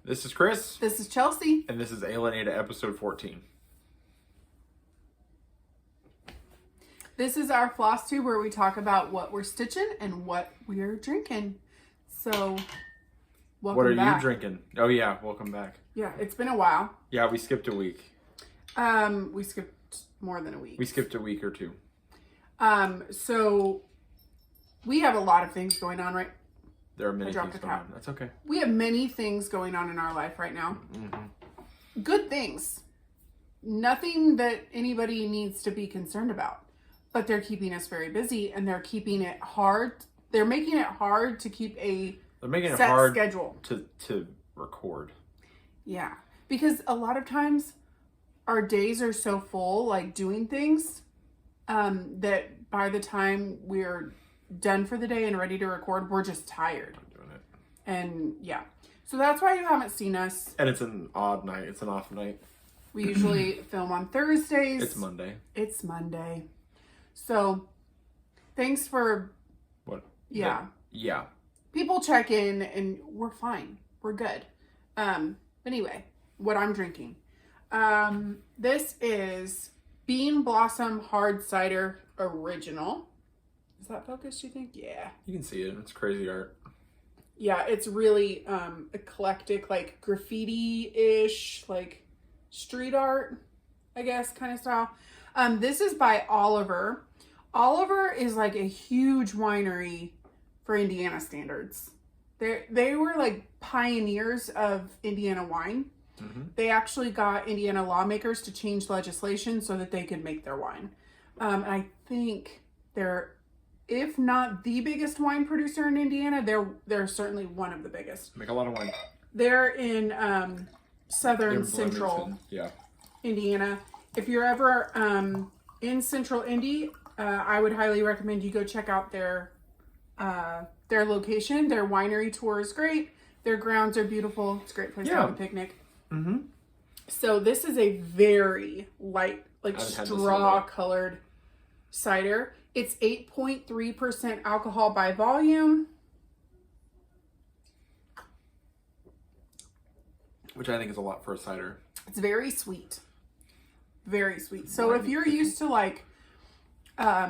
This is Chris. This is Chelsea. And this is aleandaida episode 14. This is our Flosstube where we talk about what we're stitching and what we're drinking. So, welcome What are back. you drinking? Oh yeah, welcome back. Yeah, it's been a while. Yeah, we skipped a week. We skipped more than a week. We skipped a week or two. So we have a lot of things going on, right? There are many things going on. That's okay. We have many things going on in our life right now. Mm-hmm. Good things. Nothing that anybody needs to be concerned about. But they're keeping us very busy and they're keeping it hard. They're making it hard to keep a set hard schedule. to record. Yeah. Because a lot of times our days are so full, like doing things, that by the time we're done for the day and ready to record, we're just tired. I'm doing it. And yeah. So that's why you haven't seen us. And it's an odd night. It's an off night. We usually film on Thursdays. It's Monday. It's Monday. So thanks for What? yeah. Yeah. People check in and we're fine. We're good. Anyway, what I'm drinking. This is Beanblossom Hard Cider Original. Is that focused, you think? Yeah. You can see it. It's crazy art. Yeah, it's really eclectic, like graffiti-ish, like street art, I guess, kind of style. This is by Oliver. Oliver is like a huge winery for Indiana standards. They were like pioneers of Indiana wine. Mm-hmm. They actually got Indiana lawmakers to change legislation so that they could make their wine. I think they're, if not the biggest wine producer in Indiana, they're certainly one of the biggest. Make a lot of wine. They're in southern central Indiana. If you're ever in central Indy, I would highly recommend you go check out their location. Their winery tour is great. Their grounds are beautiful. It's a great place to have a picnic. Mm-hmm. So this is a very light, like straw-colored cider. It's 8.3% alcohol by volume. Which I think is a lot for a cider. It's very sweet. Very sweet. So if you're used to like I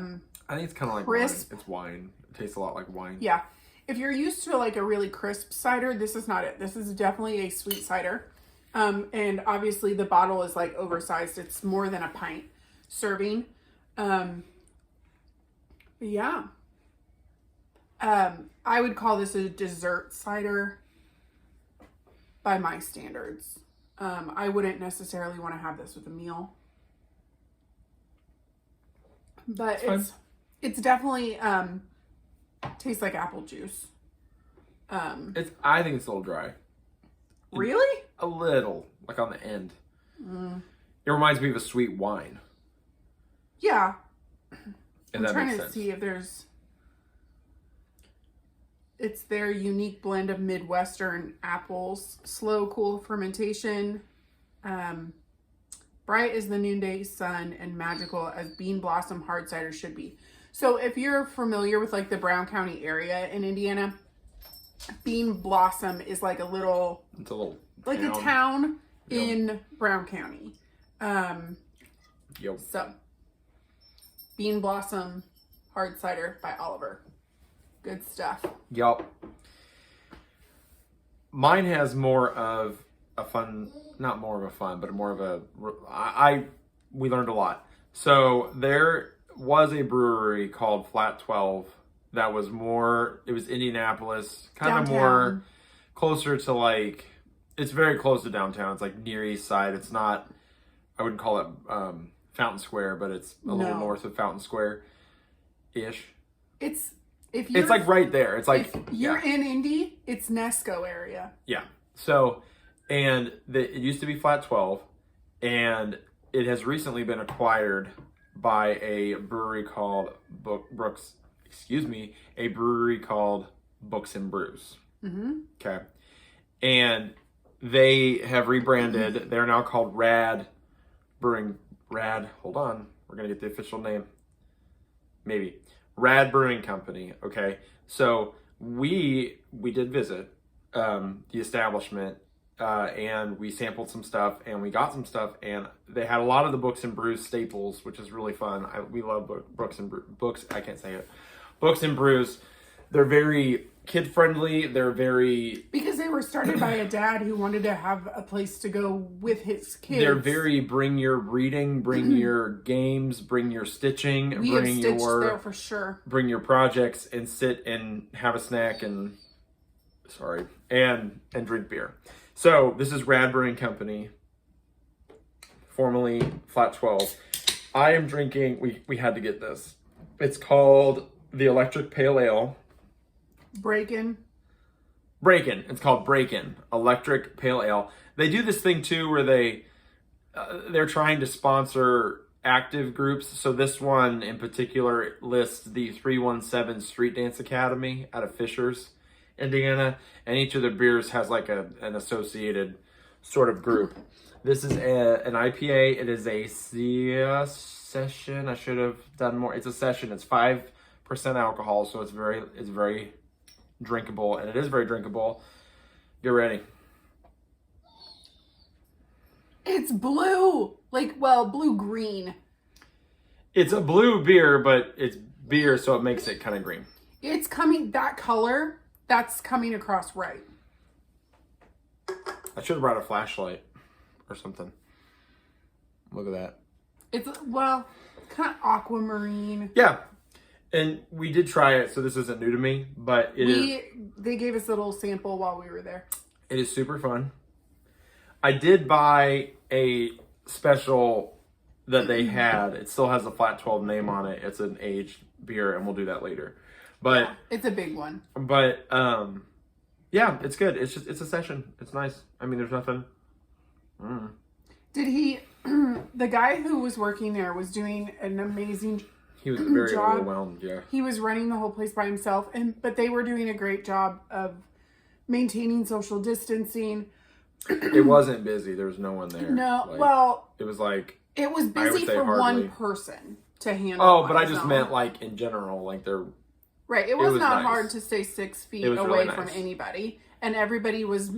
think it's kind of like crisp. wine. It's wine. It tastes a lot like wine. Yeah. If you're used to like a really crisp cider, this is not it. This is definitely a sweet cider. And obviously the bottle is like oversized. It's more than a pint serving. Yeah. I would call this a dessert cider by my standards. I wouldn't necessarily want to have this with a meal. But it's definitely tastes like apple juice. I think it's a little dry. Really? A little, like on the end. It reminds me of a sweet wine. Yeah. I'm trying to see if there's. It's their unique blend of Midwestern apples, slow, cool fermentation. Bright as the noonday sun and magical as Beanblossom hard cider should be. So if you're familiar with like the Brown County area in Indiana, Beanblossom is like a little, it's a little like town. a town in Brown County. Yep. So Beanblossom hard cider by Oliver. Good stuff. Yup. Mine has more of a fun, not more of a fun, but more of a, we learned a lot. So there was a brewery called Flat 12 that was more, it was Indianapolis, kind of more closer to like, it's very close to downtown. It's like near East Side. It's not, I wouldn't call it Fountain Square, but it's a little north of Fountain Square-ish. It's like right there. It's like if you're in Indy, it's Nesco area. Yeah. So, and it used to be Flat 12, and it has recently been acquired by a brewery called a brewery called Books and Brews. Mm-hmm. Okay. And they have rebranded. They're now called Rad Brewing. Hold on. We're going to get the official name. Maybe. Rad Brewing Company. Okay. So we did visit the establishment and we sampled some stuff, and we got some stuff, and they had a lot of the Books and Brews staples, which is really fun. We love books. I can't say it. Books and Brews. They're very kid friendly. They're very because they were started by a dad who wanted to have a place to go with his kids. They're very bring your reading, bring your games, bring your stitching, we bring have stitched your there for sure. Bring your projects and sit and have a snack and drink beer. So this is Rad Brewing Company, formerly Flat 12. I am drinking. We had to get this. It's called the Electric Pale Ale. Breakin. It's called Breakin Electric Pale Ale. They do this thing too where they're trying to sponsor active groups. So this one in particular lists the 317 Street Dance Academy out of Fishers, Indiana, and each of their beers has like an associated sort of group. This is an IPA. It is a session. I should have done more. It's a session. It's 5% alcohol, so it's very drinkable, and it is very drinkable. Get ready. It's blue, blue-green. It's a blue beer, but it's beer, so it makes it kind of green. It's coming, that color, that's coming across right. I should have brought a flashlight or something. Look at that. It's, kind of aquamarine. Yeah. And we did try it, so this isn't new to me, but they gave us a little sample while we were there. It is super fun. I did buy a special that they had. It still has a Flat 12 name on it. It's an aged beer, and we'll do that later. But yeah, it's a big one. But yeah, it's good. It's a session. It's nice. I mean, there's nothing. Did he? The guy who was working there was doing an amazing. He was very job. overwhelmed. Yeah, he was running the whole place by himself, but they were doing a great job of maintaining social distancing. It wasn't busy. There was no one there. No, it was like it was busy for one person to handle. Oh, but I just meant like in general, like they're right. It was not nice. hard to stay 6 feet away really from nice. anybody, and everybody was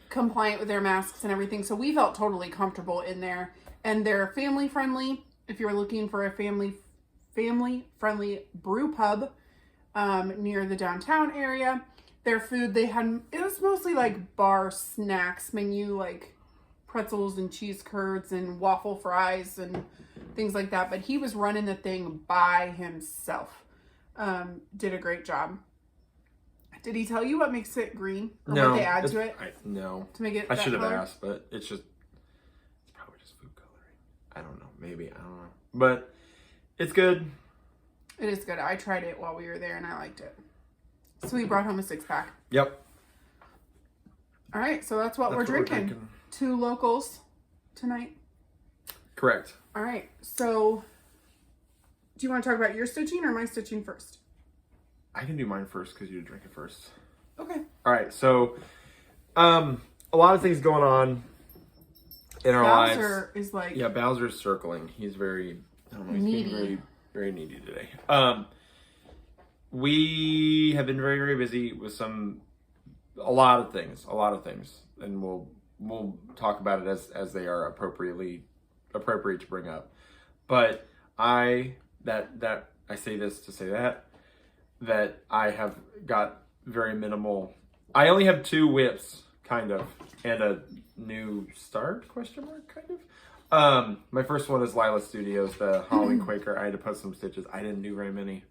compliant with their masks and everything. So we felt totally comfortable in there, and they're family friendly. If you're looking for a family friendly brew pub near the downtown area. Their food, it was mostly like bar snacks menu, like pretzels and cheese curds and waffle fries and things like that. But he was running the thing by himself. Did a great job. Did he tell you what makes it green? Or no, what they add to it? No. To make it I should have color? asked, but it's probably just food coloring. I don't know. Maybe. I don't know. But it's good. It is good. I tried it while we were there and I liked it. So we brought home a 6-pack. Yep. All right. So that's what we're drinking. 2 locals tonight. Correct. All right. So do you want to talk about your stitching or my stitching first? I can do mine first because you drink it first. Okay. All right. So a lot of things going on in our lives. Bowser is like... Yeah, Bowser's circling. He's very... I don't know. He's needy. being very, very needy today. We have been very, very busy with a lot of things, and we'll talk about it as they are appropriate to bring up. But I say this to say that I have got very minimal. I only have 2 whips, kind of, and a new start ? Kind of. My first one is Lila Studios, the Halloween Quaker. I had to put some stitches. I didn't do very many.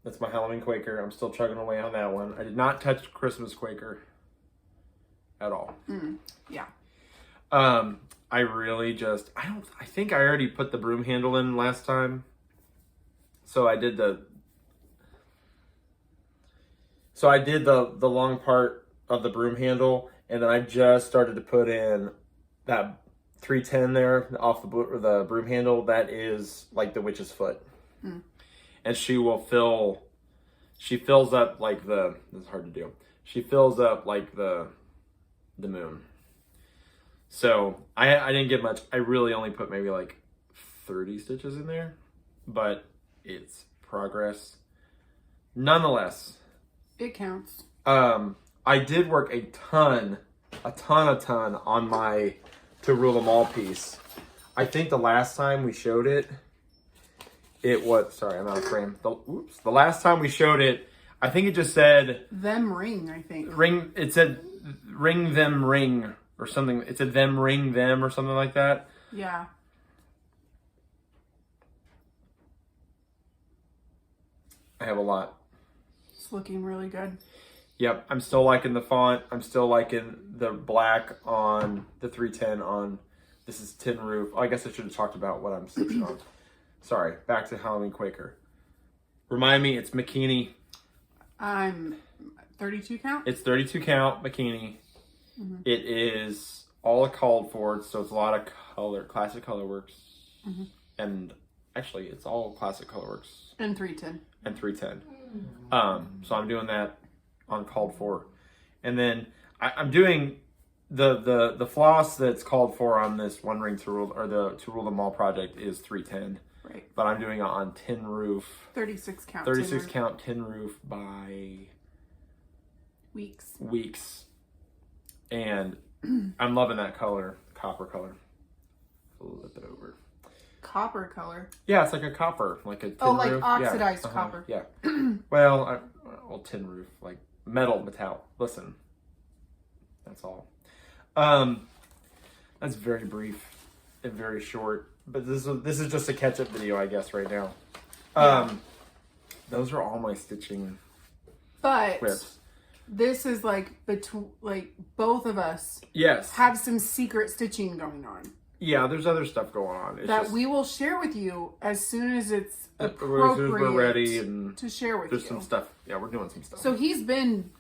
That's my Halloween Quaker. I'm still chugging away on that one. I did not touch Christmas Quaker at all. Yeah. I really just, I think I already put the broom handle in last time. So I did the long part of the broom handle, and then I just started to put in that 310 there off the broom handle. That is like the witch's foot. And she fills up like this is hard to do. She fills up like the moon. So I didn't get much. I really only put maybe like 30 stitches in there, but it's progress. Nonetheless, it counts. I did work a ton a ton on my to rule them all piece. I think the last time we showed it, it was, sorry, I'm out of frame. The last time we showed it, I think it just said them ring, I think. Ring, it said ring them ring or something. It said them ring them or something like that. Yeah. I have a lot. It's looking really good. Yep, I'm still liking the font. I'm still liking the black on the 310 on, this is tin roof. Oh, I guess I should have talked about what I'm stitching on. Sorry, back to Halloween Quaker. Remind me, it's McKinney. I'm 32 count? It's 32 count McKinney. Mm-hmm. It is all called for, so it's a lot of color, classic colorworks. Mm-hmm. And actually, it's all classic colorworks. And 310. And 310. So I'm doing that on called for. And then I'm doing the floss that's called for on this one ring to rule, or the to rule them all project is 310. Right. But I'm doing it on tin roof. 36 count. 36 count tin roof by weeks. And I'm loving that color, copper color. Flip it over. Copper color. Yeah, it's like a copper, like a tin roof. Like oxidized copper. Yeah. Well, tin roof, like metal. Listen, that's all. That's very brief and very short, but this is just a catch-up video, I guess, right now. Those are all my stitching clips. This is like both of us. Yes. Have some secret stitching going on. Yeah, there's other stuff going on. We will share with you as soon as it's appropriate. As soon as we're ready and to share with you. There's some stuff. Yeah, we're doing some stuff. So he's been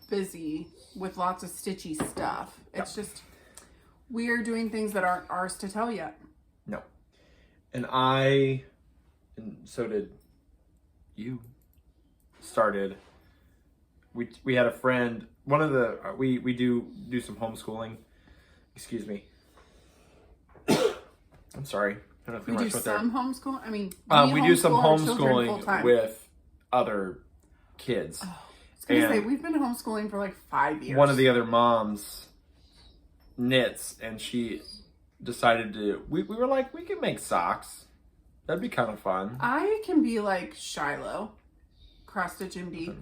busy with lots of stitchy stuff. It's just we are doing things that aren't ours to tell yet. No. And so did you. Started. We had a friend. One of the we do some homeschooling. Excuse me. I'm sorry. I don't know if we do some homeschooling. I mean, we do some homeschooling with other kids. Oh, I was gonna say we've been homeschooling for like 5 years. One of the other moms knits, and she decided to. We were like, we could make socks. That'd be kind of fun. I can be like Shiloh, cross stitch MD.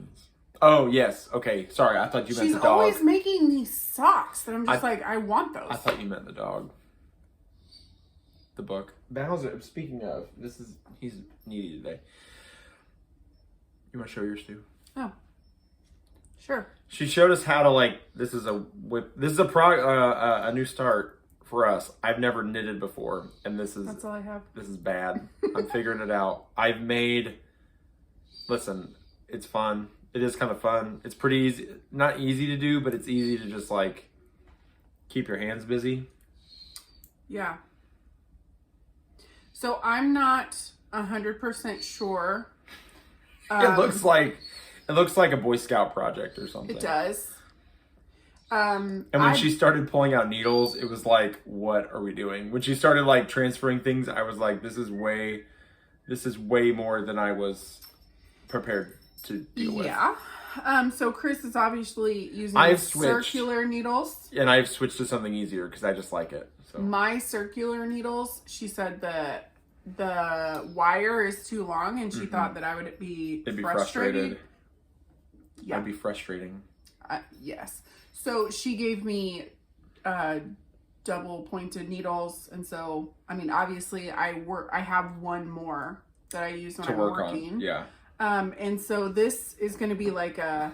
Oh yes. Okay. Sorry, I thought you meant the dog. She's always making these socks that I'm just I want those. I thought you meant the dog. The book. Bowser, speaking of, he's needy today. You want to show yours too? Oh. Sure. She showed us how to this is a whip. This is a new start for us. I've never knitted before, and that's all I have. This is bad. I'm figuring it out. Listen, it's fun. It is kind of fun. It's pretty easy. Not easy to do, but it's easy to just keep your hands busy. Yeah. So I'm not 100% sure. It looks like a Boy Scout project or something. It does. And when she started pulling out needles, it was like, what are we doing? When she started transferring things, I was like, this is way more than I was prepared to deal with. Yeah. So Chris is obviously using circular needles. And I've switched to something easier because I just like it. So my circular needles, she said the wire is too long, and she thought that I would be frustrated. Yeah. I'd be frustrating. Yes. So she gave me double pointed needles, and so obviously I have one more that I use when I'm working. On. Yeah. And so this is going to be the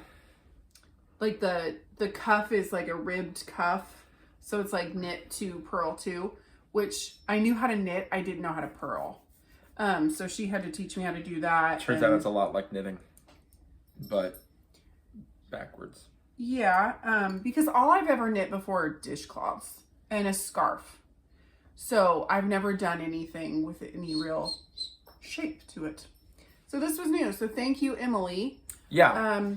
cuff is like a ribbed cuff. So it's knit to purl to, which I knew how to knit. I didn't know how to purl. So she had to teach me how to do that. Turns out it's a lot like knitting, but backwards. Yeah. Because all I've ever knit before are dishcloths and a scarf. So I've never done anything with any real shape to it. So this was new. So thank you, Emily. Yeah.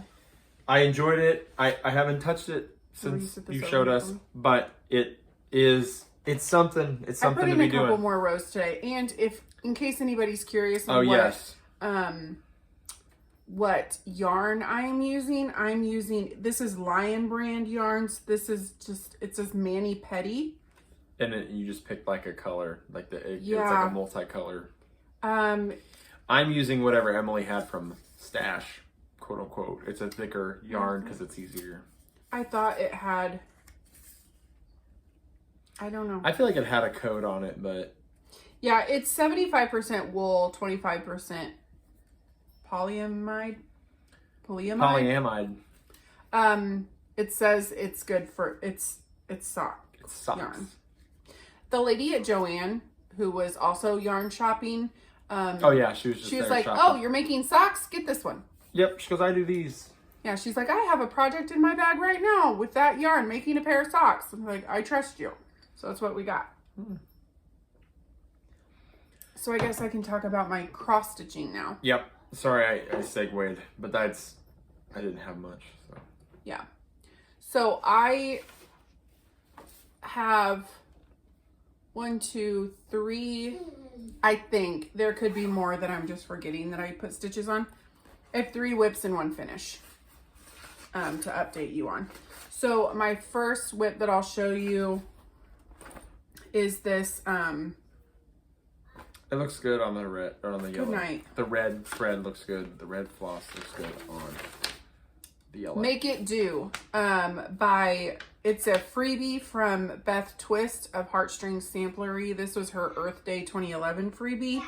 I enjoyed it. I haven't touched it since you showed us, but it's something to be doing. I put in a couple more rows today, and in case anybody's curious on what yarn I'm using. This is Lion brand yarns. This is just, it says Mani Petty. And you just picked like a color, like it's Yeah. like a multicolor. I'm using whatever Emily had from Stash, quote unquote. It's a thicker yarn because it's easier. I thought it had, I don't know. I feel like it had a code on it, but Yeah, it's 75% wool, 25% polyamide. polyamide. It says it's good for it's sock Socks. yarn. The lady at Joann, who was also yarn shopping, Oh yeah, she was just there like, shopping. "Oh, you're making socks? Get this one." Yep, she goes, I do these. Yeah, she's like, "I have a project in my bag right now with that yarn, making a pair of socks." I'm like, "I trust you." So that's what we got. So I guess I can talk about my cross stitching now. Yep. Sorry, I segued, but I didn't have much. So Yeah. So I have 1, 2, 3. I think there could be more that I'm just forgetting that I put stitches on. I have 3 whips and 1 finish to update you on. So my first whip that I'll show you is this. it looks good on the red or on the yellow. Good night. The red thread looks good. The red floss looks good on the yellow. Make It Do it's a freebie from Beth Twist of Heartstrings Samplery. This was her Earth Day 2011 freebie.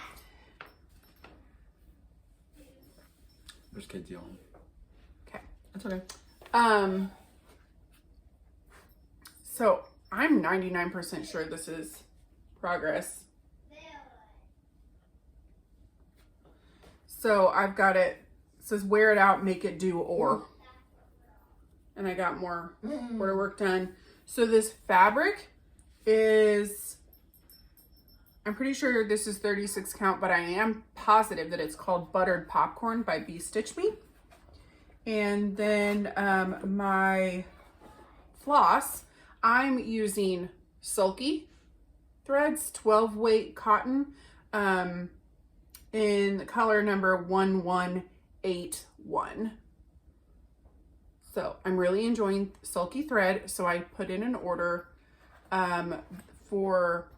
There's kids yelling. Okay. That's okay. So I'm 99% sure this is progress. So I've got it says wear it out, make it do, or. And I got more border work done. So this fabric is, I'm pretty sure this is 36 count, but I am positive that it's called Buttered Popcorn by Bee Stitch Me. And then my floss, I'm using Sulky threads, 12 weight cotton, in color number 1181. So I'm really enjoying Sulky thread. So I put in an order for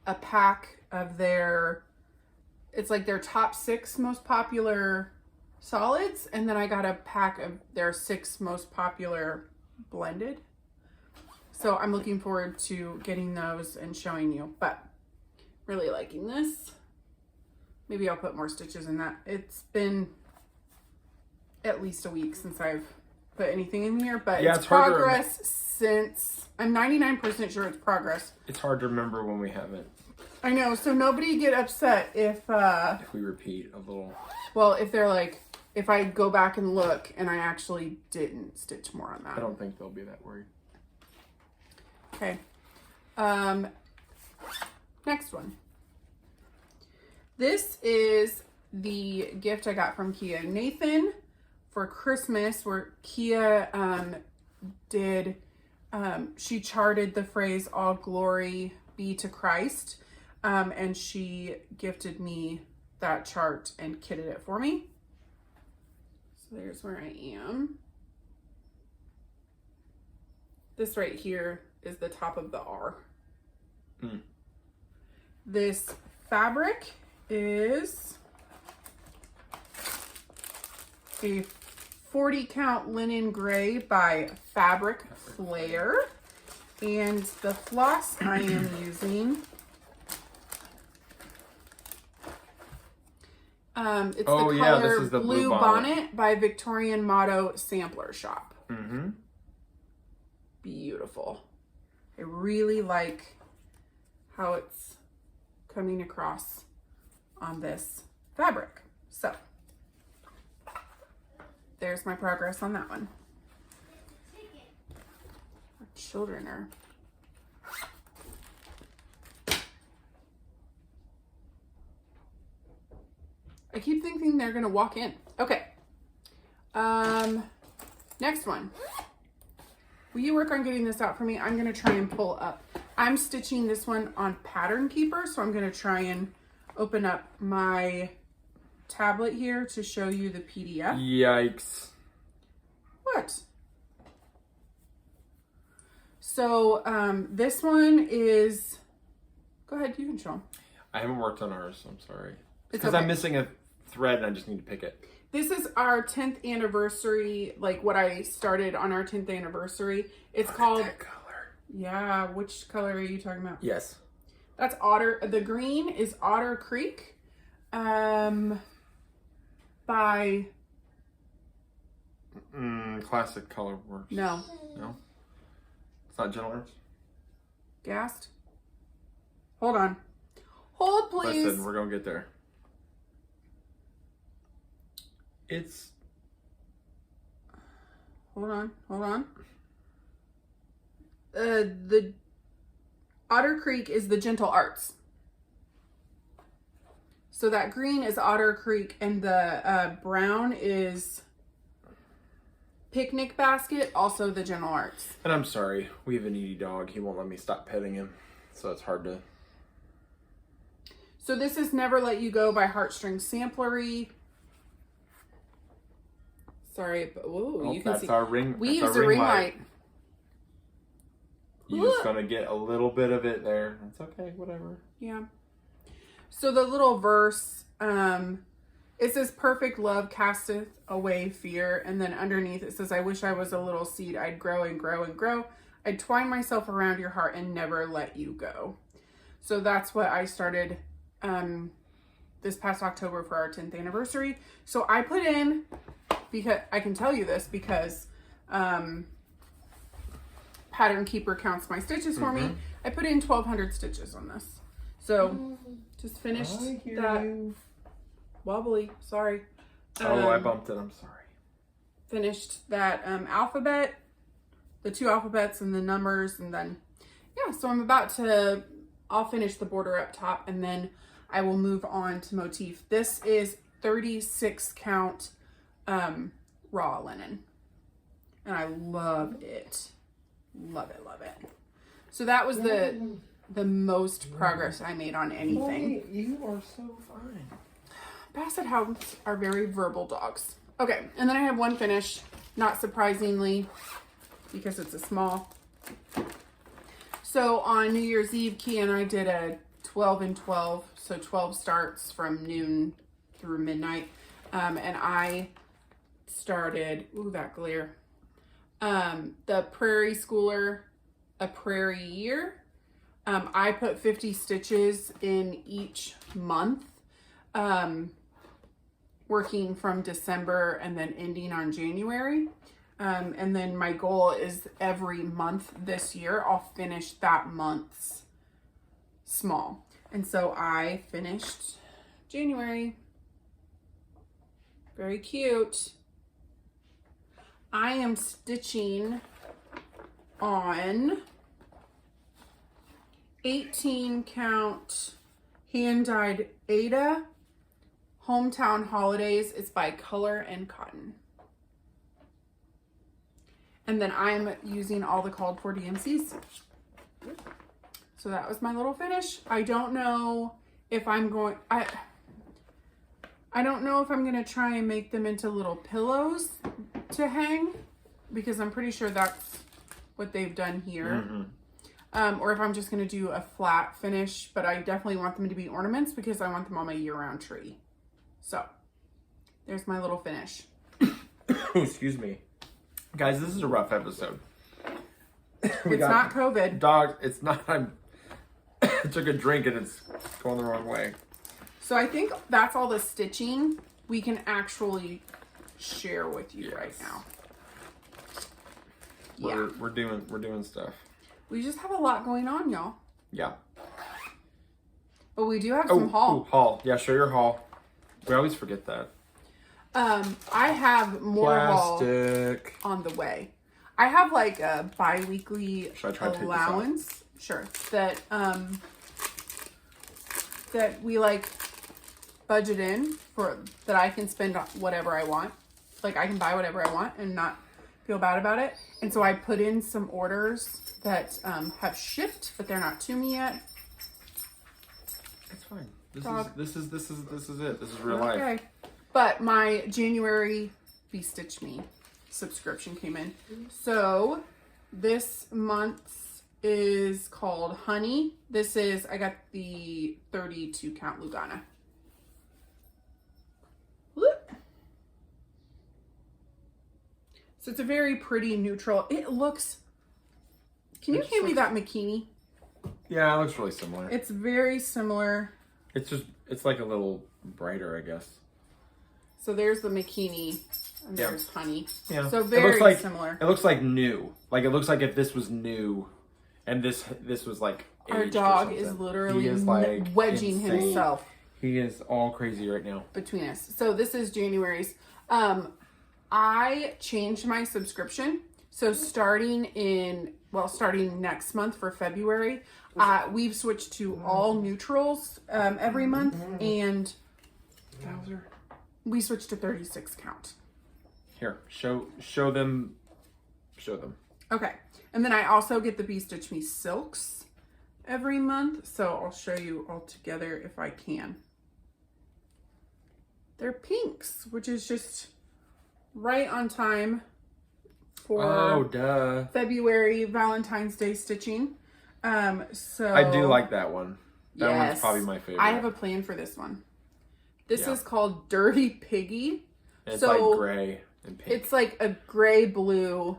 a pack of it's like their top 6 most popular solids. And then I got a pack of their 6 most popular blended. So I'm looking forward to getting those and showing you, but really liking this. Maybe I'll put more stitches in that. It's been at least a week since I've put anything in here, but yeah, it's progress since, I'm 99% sure it's progress. It's hard to remember when we haven't. I know, so nobody get upset if we repeat a little. Well, if they're like, if I go back and look and I actually didn't stitch more on that. I don't think they'll be that worried. Okay. Next one. This is the gift I got from Kia Nathan for Christmas, where Kia she charted the phrase "All glory be to Christ," and she gifted me that chart and kitted it for me. So there's where I am. This right here is the top of the R. This fabric is a 40 count linen gray by Fabric Flare, and the floss I am using, it's the color this is the Blue Bonnet by Victorian Motto Sampler Shop. Beautiful. I really like how it's coming across on this fabric. So there's my progress on that one. Our children are I keep thinking they're gonna walk in. Okay. Next one. Will you work on getting this out for me? I'm gonna try and pull up. I'm stitching this one on Pattern Keeper, so I'm gonna try and open up my tablet here to show you the PDF. Yikes. What? So this one is, go ahead, you can show them. I haven't worked on ours, I'm sorry. It's Because okay. I'm missing a thread and I just need to pick it. This is our 10th anniversary, like what I started on our 10th anniversary. It's called, that color. yeah, which color are you talking about? Yes. That's Otter, the green is Otter Creek by, Classic Color Works. no, No? It's not Gentle Arts? Gassed. Hold on. Hold, please. Listen, we're going to get there. It's... Hold on. The Otter Creek is the Gentle Arts. So that green is Otter Creek and the brown is Picnic Basket, also the Gentle Arts. And I'm sorry, we have a needy dog. He won't let me stop petting him. So it's hard to... So this is Never Let You Go by Heartstring Samplery. Sorry, but whoa, you can see. Our ring. We that's used our a ring light. You're just gonna get a little bit of it there. It's okay, whatever. Yeah. So the little verse, it says, perfect love casteth away fear. And then underneath it says, I wish I was a little seed. I'd grow and grow and grow. I'd twine myself around your heart and never let you go. So that's what I started this past October for our 10th anniversary. So I put in, because I can tell you this because Pattern Keeper counts my stitches for me. I put in 1,200 stitches on this. So just finished that. You. Wobbly, sorry. I bumped it, I'm sorry. Finished that alphabet, the 2 alphabets and the numbers, and then, yeah, so I'll finish the border up top, and then I will move on to motif. This is 36 count raw linen, and I love it. Love it, love it. So that was the most progress I made on anything. You are so fine. Basset Hounds are very verbal dogs. Okay, and then I have one finish, not surprisingly, because it's a small. So on New Year's Eve, Key and I did a 12 and 12, so 12 starts from noon through midnight. And I started, ooh, that glare, the Prairie Schooler, A Prairie Year. I put 50 stitches in each month. Working from December and then ending on January. And then my goal is every month this year, I'll finish that month's small. And so I finished January. Very cute. I am stitching on 18 count hand-dyed Ada Hometown Holidays. It's by Color and Cotton. And then I'm using all the called for DMCs. So that was my little finish. I don't know if I'm going, I don't know if I'm going to try and make them into little pillows to hang, because I'm pretty sure that's what they've done here. Or if I'm just going to do a flat finish, but I definitely want them to be ornaments because I want them on my year-round tree. So, there's my little finish. Excuse me. Guys, this is a rough episode. It's not COVID. Dog, it's not. I took a drink and it's going the wrong way. So I think that's all the stitching we can actually share with you right now. We're doing stuff. We just have a lot going on, y'all. Yeah. But we do have some haul. Ooh, haul. Yeah, show your haul. We always forget that. I have more Plastic. haul on the way. I have like a bi-weekly Should I try to take this allowance. Sure. That that we like budget in for, that I can spend on whatever I want. Like I can buy whatever I want and not feel bad about it. And so I put in some orders that have shipped, but they're not to me yet. It's fine. This is it. This is real life. Okay. But my January Bee Stitch Me subscription came in. So this month's is called Honey. This is, I got the 32 count Lugana. Whoop. So it's a very pretty neutral. It looks, can you hand me that bikini? Yeah, it looks really similar. It's very similar. It's like a little brighter, I guess. So there's the bikini, and there's Honey. Yeah. So very similar. It looks like new. Like it looks like if this was new, and this was like our dog is literally like wedging himself. He is all crazy right now. Between us. So this is January's. I changed my subscription. So starting next month for February, we've switched to all neutrals every month, and we switched to 36 count. Here, show them. Okay, and then I also get the Bee Stitch Me silks every month, so I'll show you all together if I can. They're pinks, which is just right on time for February Valentine's Day stitching. So I do like that one. That one's probably my favorite. I have a plan for this one. This is called Dirty Piggy. And it's like gray and pink. It's like a gray, blue,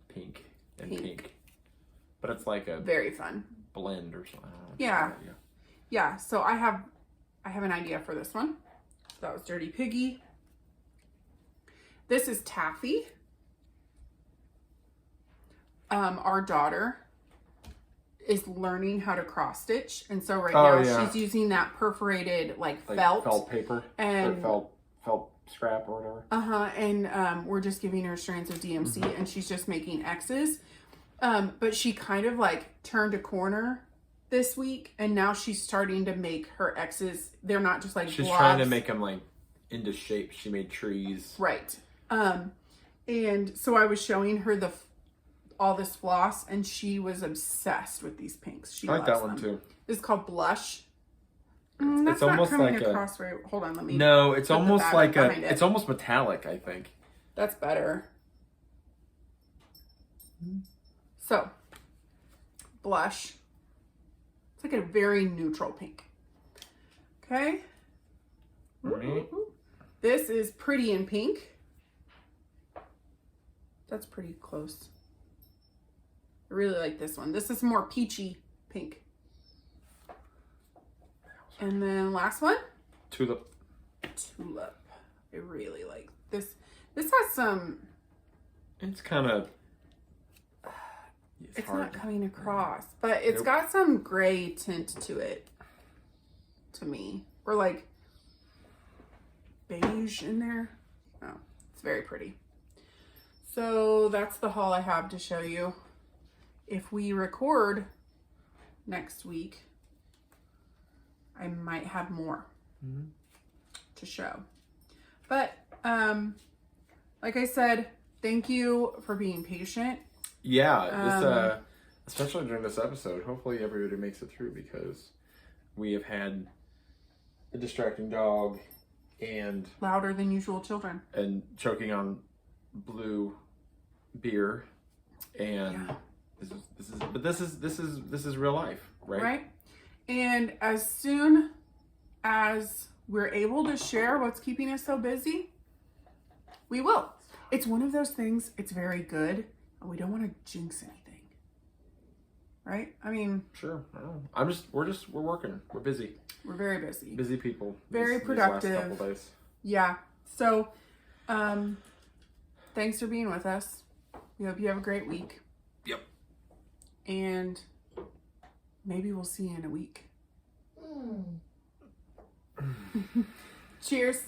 pink. But it's like a very fun blend or something. Yeah. So I have an idea for this one. That was Dirty Piggy. This is Taffy. Our daughter is learning how to cross stitch, and so right now she's using that perforated like felt paper and felt scrap or whatever. And we're just giving her strands of DMC, and she's just making X's. But she kind of like turned a corner this week, and now she's starting to make her X's. They're not just like she's blobs. Trying to make them like into shape. She made trees. Right. And so I was showing her all this floss, and she was obsessed with these pinks. She I like that one too. This is called Blush. It's almost like across right. Hold on, let me. No, it's almost like it's almost metallic, I think. That's better. So, Blush. It's like a very neutral pink. Okay. This is Pretty in Pink. That's pretty close. I really like this one. This is more peachy pink. And then last one. Tulip. I really like this. This has some. It's kind of. It's not coming across, but it's got some gray tint to it. To me, or like beige in there. Oh, it's very pretty. So that's the haul I have to show you. If we record next week, I might have more to show. But like I said, thank you for being patient. Yeah, especially during this episode. Hopefully everybody makes it through, because we have had a distracting dog and louder than usual children and choking on blue beer, and this is real life, right? Right. And as soon as we're able to share what's keeping us so busy, we will. It's one of those things. It's very good. We don't want to jinx anything, right? I mean, sure. I don't know. We're working. We're busy. We're very busy. Busy people. Very productive. These last couple days. Yeah. So, thanks for being with us. We hope you have a great week. Yep. And maybe we'll see you in a week. Cheers.